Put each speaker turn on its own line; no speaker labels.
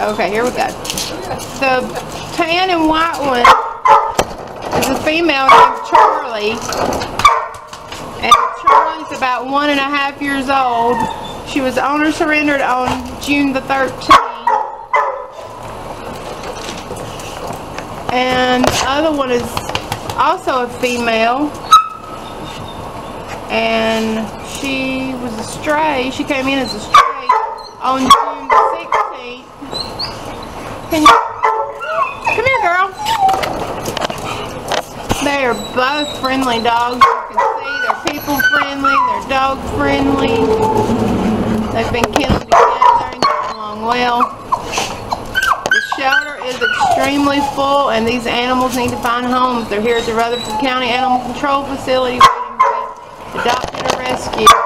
Okay, here we go. The tan and white one is a female named Charlie. And Charlie's about 1.5 years old. She was owner surrendered on June the 13th. And the other one is also a female. And she was a stray. She came in as a stray on June the 16th. Come here, girl. They are both friendly dogs. You can see they're people friendly, they're dog friendly. They've been kenneled together and get along well. The shelter is extremely full, and these animals need to find homes. They're here at the Rutherford County Animal Control Facility waiting to be adopted or rescued.